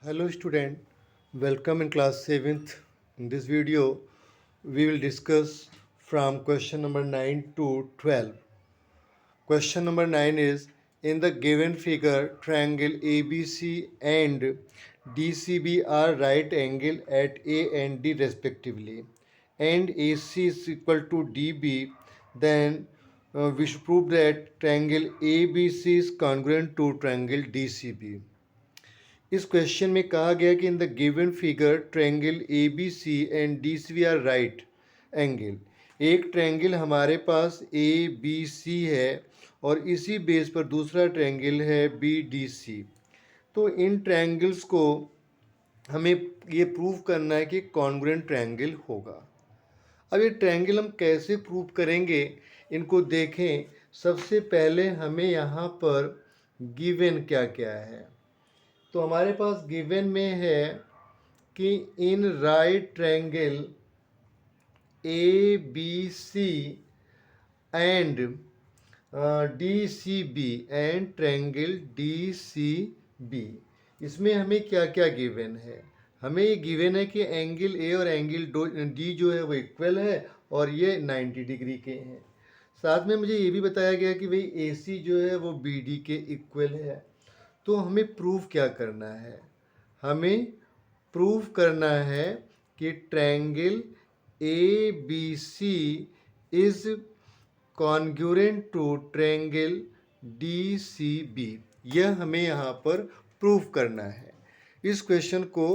Hello student, welcome in class 7th. In this video, we will discuss from question number 9 to 12. Question number 9 is, in the given figure, triangle ABC and DCB are right angle at A and D respectively, and AC is equal to DB, then we should prove that triangle ABC is congruent to triangle DCB. इस question में कहा गया कि in the given figure triangle A B C and D C are right angle. एक triangle हमारे पास ए B सी है और इसी बेस पर दूसरा ट्रायंगल है बी डी सी। तो इन ट्रायंगल्स को हमें ये प्रूव करना है कि कॉन्ग्रुएंट ट्रायंगल होगा। अब ये ट्रायंगल हम कैसे प्रूव करेंगे, इनको देखें। सबसे पहले हमें यहाँ पर गिवन क्या क्या है। तो हमारे पास गिवन में है कि in right triangle A B C and D C B and triangle D C B, इसमें हमें क्या क्या गिवन है। हमें ये गिवन है कि एंगल ए और एंगल डी जो है वो इक्वल है और ये 90 डिग्री के हैं। साथ में मुझे ये भी बताया गया कि भाई ए सी जो है वो बी डी के इक्वल है। तो हमें प्रूफ क्या करना है, हमें प्रूफ करना है कि triangle A B C is congruent to triangle D C B. यह हमें यहाँ पर प्रूफ करना है। इस क्वेश्चन को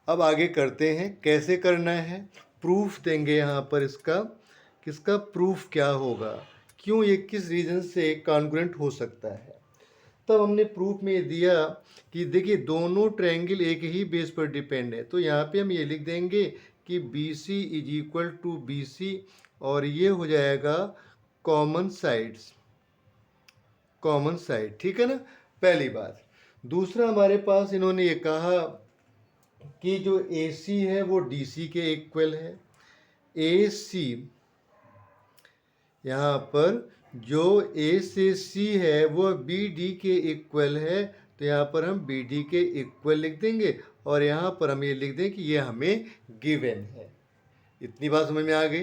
अब आगे करते हैं। कैसे करना है, प्रूफ देंगे यहाँ पर इसका, किसका प्रूफ क्या होगा, क्यों ये किस रीज़न से कॉन्ग्रुएंट हो सकता है। तब हमने प्रूफ में दिया कि देखिए दोनों ट्रायंगल एक ही बेस पर डिपेंड है। तो यहाँ पे हम ये लिख देंगे कि B C is equal to B C, और ये हो जाएगा कॉमन साइड्स, कॉमन साइड, ठीक है ना, पहली बात। दूसरा हमारे पास इन्होंने ये कहा कि जो ए सी है वो डी सी के इक्वल है। ए सी यहाँ पर जो ए से सी है वो बी डी के इक्वल है, तो यहाँ पर हम बी डी के इक्वल लिख देंगे और यहाँ पर हम ये लिख दें कि ये हमें गिवन है। इतनी बात समझ में आ गई।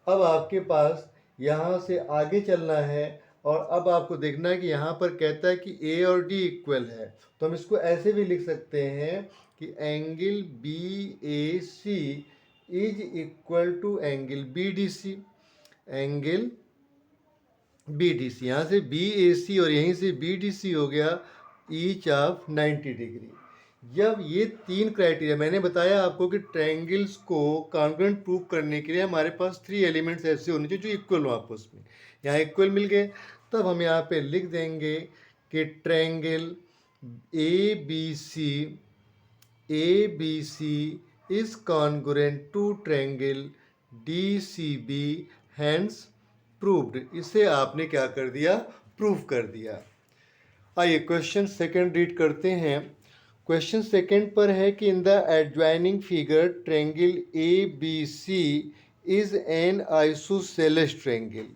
अब आपके पास यहाँ से आगे चलना है और अब आपको देखना है कि यहाँ पर कहता है कि ए और डी इक्वल है। तो हम इसको ऐसे भी लिख सकते हैं कि angle B A C is equal to angle B D C, angle B D C, यहाँ से बी ए सी और यहीं से बी डी सी हो गया ईच ऑफ 90 डिग्री। जब ये तीन क्राइटेरिया मैंने बताया आपको कि ट्रायंगल्स को कॉन्ग्रुएंट प्रूव करने के लिए हमारे पास 3 एलिमेंट्स ऐसे होने चाहिए जो इक्वल हो आपस में। यहाँ इक्वल मिल गए, तब हम यहाँ पे लिख देंगे कि triangle A B C is congruent to triangle D C B, hence proved. इसे आपने क्या कर दिया, प्रूव कर दिया। आइए क्वेश्चन सेकंड रीड करते हैं। क्वेश्चन सेकंड पर है कि in the adjoining figure triangle A B C is an isosceles triangle.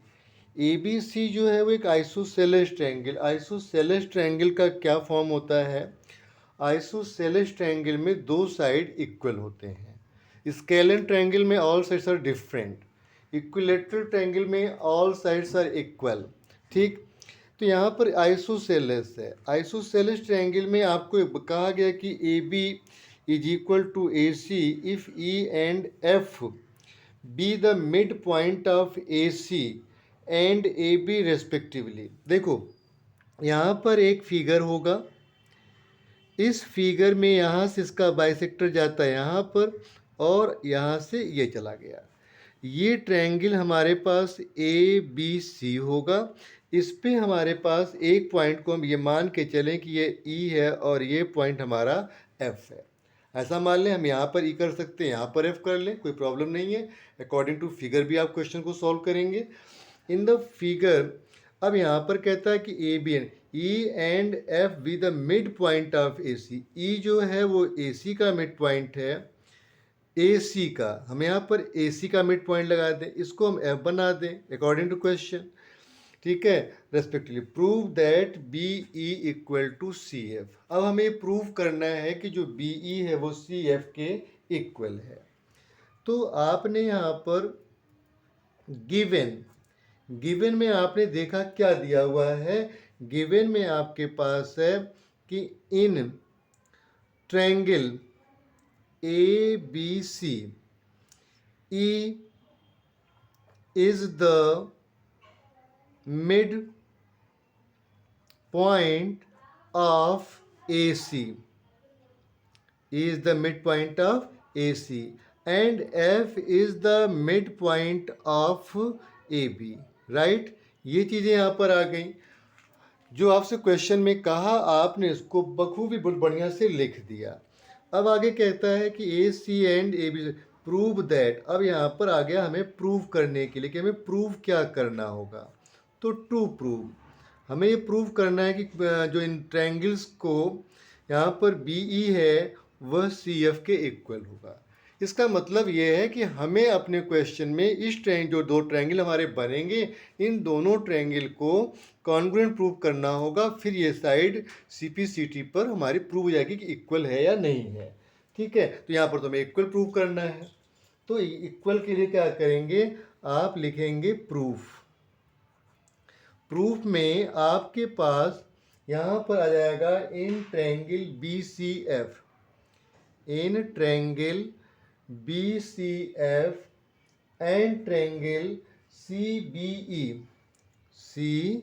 A B C जो है वो एक आइसोसेलेस ट्रायंगल। आइसोसेलेस ट्रायंगल का क्या फॉर्म होता है, आइसोसेलेस ट्रायंगल में दो साइड इक्वल होते हैं। स्केलन ट्रायंगल में all sides are different, equilateral triangle में ऑल साइड्स आर इक्वल, ठीक। तो यहाँ पर आइसोसेलेस है। आइसोसेलेस ट्रायंगल में आपको कहा गया कि A B is equal to A C if E and F be the mid point of A C and A B respectively. देखो यहाँ पर एक फिगर होगा, इस फिगर में यहाँ से इसका बाइसेक्टर जाता है यहाँ पर और यहाँ से ये चला गया। ये ट्रायंगल हमारे पास ए बी सी होगा। इस पे हमारे पास एक पॉइंट को हम ये मान के चलें कि ये ई है और ये पॉइंट हमारा एफ है। ऐसा मान लें, हम यहाँ पर ई कर सकते हैं, यहाँ पर एफ कर लें, कोई प्रॉब्लम नहीं है। अकॉर्डिंग टू फिगर भी आप क्वेश्चन को सॉल्व करेंगे। इन द फिगर अब यहाँ पर कहता है कि A B and E and F be the mid point of A C. E जो है वो ए सी का मिड पॉइंट है, ए सी का, हम यहाँ पर ए सी का मिड पॉइंट लगा दें, इसको हम एफ बना दें अकॉर्डिंग टू क्वेश्चन। ठीक है, respectively prove that B E equal to C F. अब हमें प्रूव करना है कि जो बी ई है वो सी एफ के इक्वल है। तो आपने यहाँ पर गिवन, गिवन में आपने देखा क्या दिया हुआ है, गिवन में आपके पास है कि in triangle A B C E is the mid point of AC, is the midpoint of AC, and F is the midpoint of AB, right? ये चीज़ें यहाँ पर आ गई। जो आपसे क्वेश्चन में कहा आपने इसको बखूबी बहुत बढ़िया से लिख दिया। अब आगे कहता है कि A C and A B prove that. अब यहाँ पर आ गया हमें प्रूव करने के लिए कि हमें प्रूव क्या करना होगा। तो टू प्रूव, हमें ये प्रूव करना है कि जो इन ट्रायंगल्स को यहाँ पर बी ई है वह सी एफ के इक्वल होगा। इसका मतलब ये है कि हमें अपने क्वेश्चन में इस जो दो ट्रायंगल हमारे बनेंगे, इन दोनों ट्रायंगल को कॉन्ग्रुएंट प्रूव करना होगा। फिर ये side C P C T पर हमारी प्रूव हो जाएगी कि इक्वल है या नहीं है। ठीक है, तो यहाँ पर तो हमें इक्वल प्रूव करना है। तो इक्वल के लिए क्या करेंगे, आप लिखेंगे प्रूफ। प्रूफ में आपके पास यहाँ पर आ जाएगा in triangle B C F, in triangle B C F and triangle C B E, C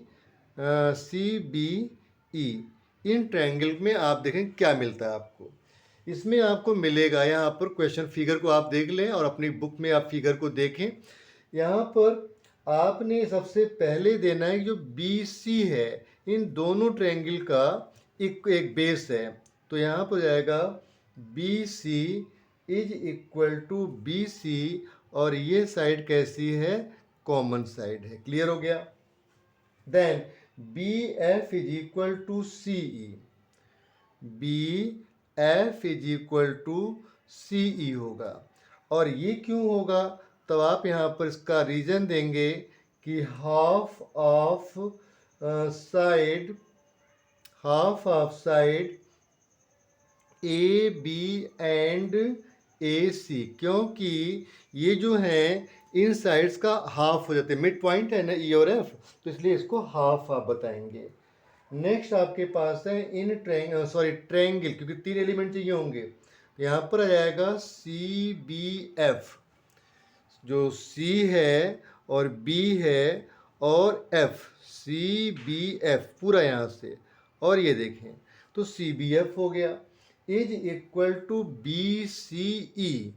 B E, इन ट्रायंगल में आप देखें क्या मिलता है आपको। इसमें आपको मिलेगा, यहाँ पर क्वेश्चन फिगर को आप देख लें और अपनी बुक में आप फिगर को देखें। यहाँ पर आपने सबसे पहले देना है कि जो बी सी है इन दोनों ट्रायंगल का एक बेस है। तो यहाँ पर जाएगा B C is equal to B C, और ये साइड कैसी है, कॉमन साइड है। क्लियर हो गया। Then B F is equal to C E, B F is equal to C E होगा। और ये क्यों होगा, तब आप यहाँ पर इसका रीजन देंगे कि half of side A B and A C, क्योंकि ये जो हैं इन साइड्स का हाफ हो जाते हैं, मिड पॉइंट है ना ई और एफ, तो इसलिए इसको हाफ आप बताएंगे। नेक्स्ट आपके पास है इन ट्रायंगल, क्योंकि तीन एलिमेंट चाहिए होंगे। यहाँ पर आ जाएगा सी बी एफ, जो सी है और बी है और एफ, सी बी एफ पूरा यहाँ से, और ये देखें तो सी बी एफ हो गया, is equal to B C E.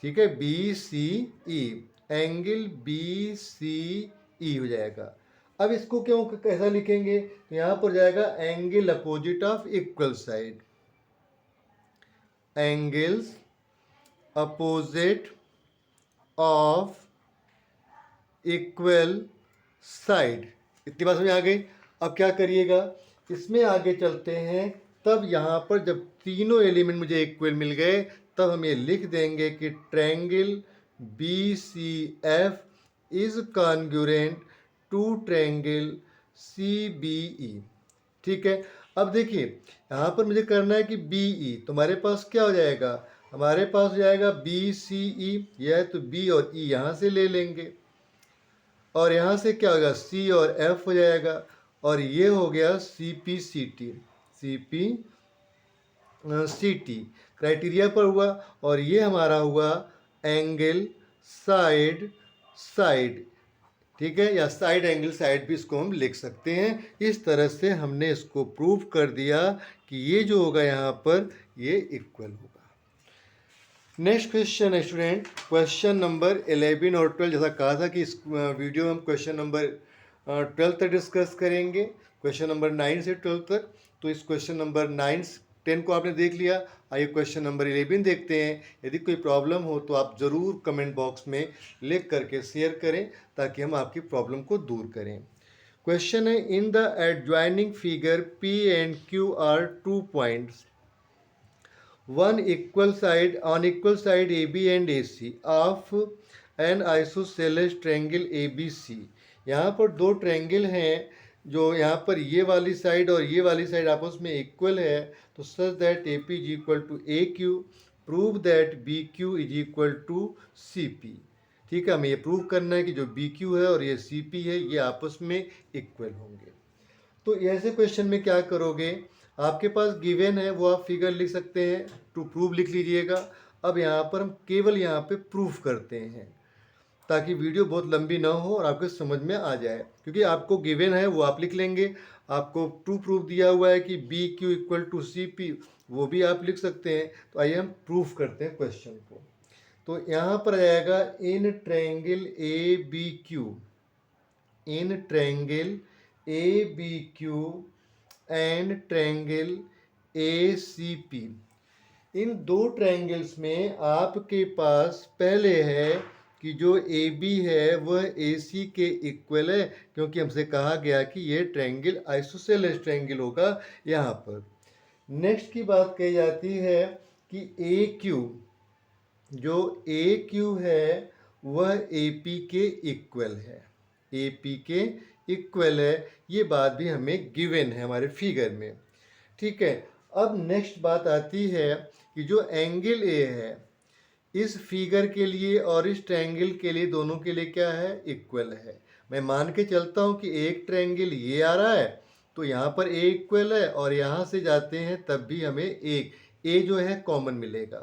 ठीक है, B C E, angle B C E हो जाएगा। अब इसको क्यों कैसा लिखेंगे, तो यहाँ पर जाएगा angle opposite of equal side, angles opposite of equal side. इतनी बात समझ आ गई। अब क्या करिएगा, इसमें आगे चलते हैं। तब यहाँ पर जब तीनों एलिमेंट मुझे इक्वल मिल गए, तब हम ये लिख देंगे कि triangle B C F is congruent to triangle C B E. ठीक है, अब देखिए यहाँ पर मुझे करना है कि बी ई, तुम्हारे पास क्या हो जाएगा, हमारे पास हो जाएगा बी सी ई, यह तो बी और ई यहाँ से ले लेंगे, और यहाँ से क्या होगा, सी और एफ हो जाएगा, और ये हो गया C P C T, C P C T criteria पर हुआ। और ये हमारा हुआ एंगल साइड साइड। ठीक है, या साइड एंगल साइड भी इसको हम लिख सकते हैं। इस तरह से हमने इसको प्रूव कर दिया कि ये जो होगा यहाँ पर ये इक्वल होगा। नेक्स्ट क्वेश्चन है स्टूडेंट, क्वेश्चन नंबर 11 और 12। जैसा कहा था कि इस वीडियो में हम क्वेश्चन नंबर 12 तक डिस्कस करेंगे, क्वेश्चन नंबर 9 से 12 तक। तो इस क्वेश्चन नंबर 9-10 को आपने देख लिया, आइए क्वेश्चन नंबर 11 देखते हैं। यदि कोई प्रॉब्लम हो तो आप ज़रूर कमेंट बॉक्स में लिख करके शेयर करें, ताकि हम आपकी प्रॉब्लम को दूर करें। क्वेश्चन है, in the adjoining figure P and Q R 2 points, one equal side on equal side AB and AC of an isosceles triangle ABC. यहाँ पर दो ट्रायंगल हैं, जो यहाँ पर ये वाली साइड और ये वाली साइड आपस में इक्वल है, तो such that A P is equal to A Q, prove that B Q is equal to C P. ठीक है, हमें ये प्रूव करना है कि जो बी क्यू है और ये सी पी है ये आपस में इक्वल होंगे। तो ऐसे क्वेश्चन में क्या करोगे, आपके पास गिवन है वो आप फिगर लिख सकते हैं, टू प्रूव लिख लीजिएगा। अब यहाँ पर हम केवल यहाँ पे प्रूफ करते हैं ताकि वीडियो बहुत लंबी ना हो और आपको समझ में आ जाए, क्योंकि आपको गिवन है वो आप लिख लेंगे, आपको टू प्रूफ दिया हुआ है कि B Q equal to C P, वो भी आप लिख सकते हैं। तो आइए हम प्रूफ करते हैं क्वेश्चन को। तो यहाँ पर आएगा in triangle A B Q, in triangle A B Q and triangle A C P, इन दो ट्रायंगल्स में आपके पास पहले है कि जो ए बी है वह ए सी के इक्वल है, क्योंकि हमसे कहा गया कि ये ट्रायंगल आइसोसेलेस ट्रायंगल होगा यहाँ पर। नेक्स्ट की बात कही जाती है कि ए क्यू, जो ए क्यू है वह ए पी के इक्वल है, ए पी के इक्वल है, ये बात भी हमें गिवन है हमारे फिगर में। ठीक है, अब नेक्स्ट बात आती है कि जो एंगल ए है इस फिगर के लिए और इस ट्रायंगल के लिए, दोनों के लिए क्या है, इक्वल है। मैं मान के चलता हूँ कि एक ट्रायंगल ये आ रहा है तो यहाँ पर ए इक्वल है, और यहाँ से जाते हैं तब भी हमें एक ए जो है कॉमन मिलेगा।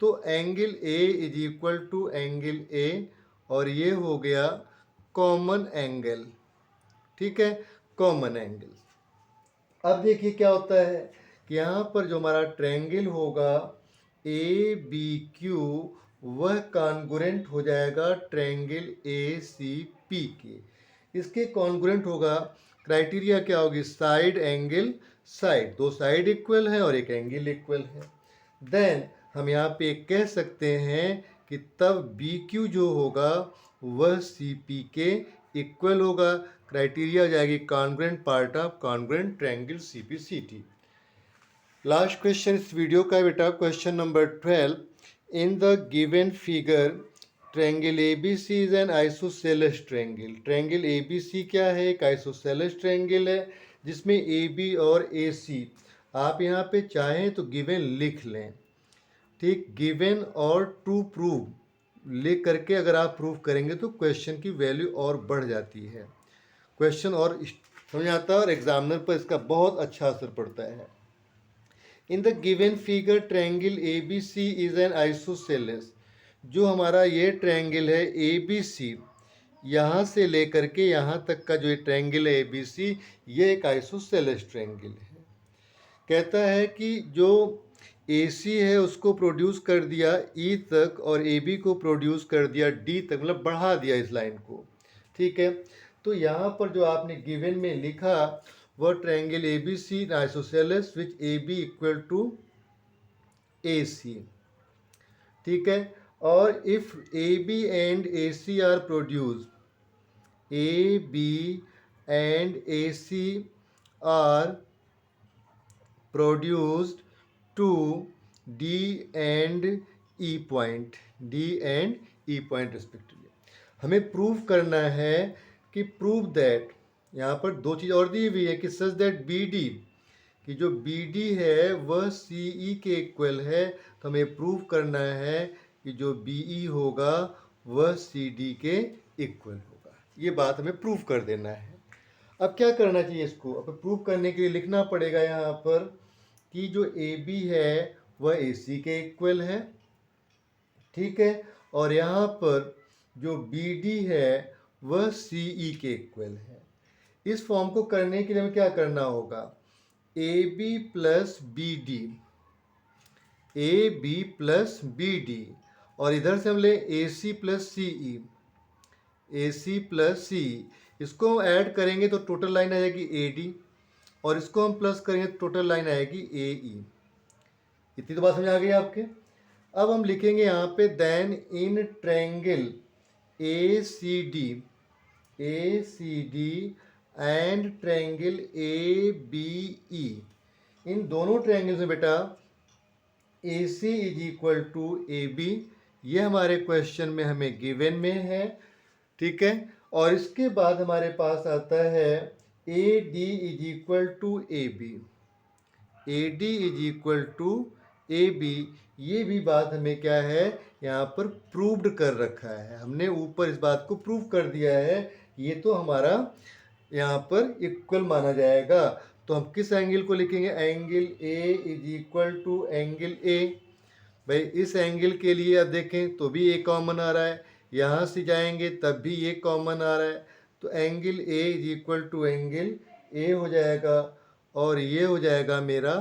तो angle A is equal to angle A, और ये हो गया कॉमन एंगल। ठीक है, कॉमन एंगल। अब देखिए क्या होता है कि यहाँ पर जो हमारा ट्रायंगल होगा ए बी क्यू, वह कॉन्ग्रुएंट हो जाएगा ट्रायंगल ए सी पी के। इसके कॉन्ग्रुएंट होगा, क्राइटेरिया क्या होगी, साइड एंगल साइड, दो साइड इक्वल है और एक एंगल इक्वल है। देन हम यहाँ पे कह सकते हैं कि तब बी क्यू जो होगा वह सी पी के इक्वल होगा। क्राइटेरिया हो जाएगी congruent part of congruent triangle C P C T. Last question इस वीडियो का बेटा, question number 12, in the given figure triangle A B C is an isosceles triangle. Triangle A B C क्या है, एक isosceles triangle है जिसमें A B और ए सी, आप यहाँ पे चाहें तो गिवन लिख लें। ठीक, गिवन और टू प्रूव लिख करके अगर आप प्रूव करेंगे तो क्वेश्चन की वैल्यू और बढ़ जाती है, क्वेश्चन और समझ आता है और एग्जामिनर पर इसका बहुत अच्छा असर पड़ता है। In the given figure triangle A B C is an isosceles, जो हमारा ये ट्रायंगल है ए बी सी, यहाँ से लेकर के यहाँ तक का जो ट्रायंगल है ए बी सी, ये एक आइसोसेलेस ट्रायंगल है। कहता है कि जो ए सी है उसको प्रोड्यूस कर दिया ई तक और ए बी को प्रोड्यूस कर दिया डी तक, मतलब बढ़ा दिया इस लाइन को। ठीक है, तो यहाँ पर जो आपने गिवन में लिखा वह triangle A B C isosceles which A B equal to A C. ठीक है, और if A B and A C are produce, A B and A C are produced to D and E point, D and E point respectively. हमें prove करना है कि prove that, यहाँ पर दो चीज़ और दी हुई है कि सच दैट बी डी, कि जो बी डी है वह सी ई के इक्वल है। तो हमें प्रूव करना है कि जो बी ई होगा वह सी डी के इक्वल होगा, ये बात हमें प्रूव कर देना है। अब क्या करना चाहिए, इसको अब प्रूव करने के लिए लिखना पड़ेगा यहाँ पर कि जो ए बी है वह ए सी के इक्वल है। ठीक है, और यहाँ पर जो बी डी है वह सी ई के इक्वल है। इस फॉर्म को करने के लिए हमें क्या करना होगा, A B plus B D, A B plus B D, और इधर से हम ले ए सी प्लस सी ई, ए सी प्लस सी, इसको हम ऐड करेंगे तो टोटल लाइन आ जाएगी ए डी, और इसको हम प्लस करेंगे तो टोटल लाइन आएगी ए ई। इतनी तो बात समझ आ गई आपके। अब हम लिखेंगे यहाँ पे then in triangle A C D, A C D and triangle A B E, इन दोनों ट्रायंगल्स में बेटा A C is equal to A B, ये हमारे क्वेश्चन में हमें गिवन में है। ठीक है, और इसके बाद हमारे पास आता है A D is equal to A B, A D is equal to A B. ये भी बात हमें क्या है यहाँ पर प्रूव्ड कर रखा है, हमने ऊपर इस बात को प्रूव कर दिया है, ये तो हमारा यहाँ पर इक्वल माना जाएगा। तो हम किस एंगल को लिखेंगे, angle A is equal to angle A. भाई इस एंगल के लिए अब देखें तो भी ए कॉमन आ रहा है, यहाँ से जाएंगे तब भी ये कॉमन आ रहा है, तो angle A is equal to angle A हो जाएगा और ये हो जाएगा मेरा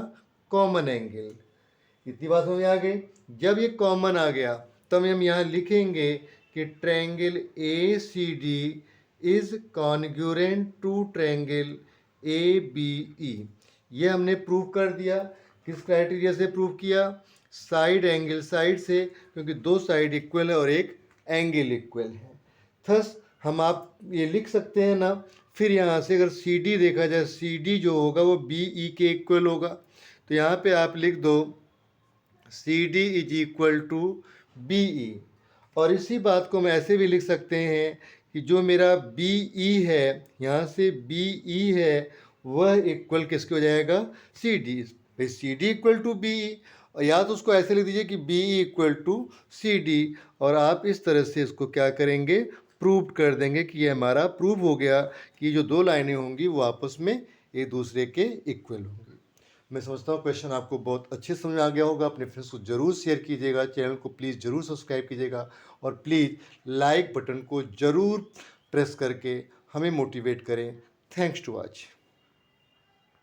कॉमन एंगल। इतनी बात समझ आ गई। जब ये कॉमन आ गया तब हम यहाँ लिखेंगे कि triangle A C D is congruent to triangle A B E. ये हमने प्रूव कर दिया। किस क्राइटेरिया से प्रूव किया, साइड एंगल साइड से, क्योंकि दो साइड इक्वल है और एक एंगल इक्वल है। थस हम आप ये लिख सकते हैं ना, फिर यहाँ से अगर सी डी देखा जाए, सी डी जो होगा वो बी ई के इक्वल होगा, तो यहाँ पे आप लिख दो C D is equal to B E. और इसी बात को हम ऐसे भी लिख सकते हैं कि जो मेरा बी ई है, यहाँ से बी ई है, वह इक्वल किसके हो जाएगा, सी डी। भाई C D equal to B E, और या तो उसको ऐसे लिख दीजिए कि B E equal to C D, और आप इस तरह से इसको क्या करेंगे, प्रूव कर देंगे कि ये हमारा प्रूव हो गया कि जो दो लाइनें होंगी वो आपस में एक दूसरे के इक्वल होंगी। मैं समझता हूँ क्वेश्चन आपको बहुत अच्छे समझ में आ गया होगा। अपने फ्रेंड्स को जरूर शेयर कीजिएगा, चैनल को प्लीज़ ज़रूर सब्सक्राइब कीजिएगा, और प्लीज़ लाइक बटन को ज़रूर प्रेस करके हमें मोटिवेट करें। Thanks to watch.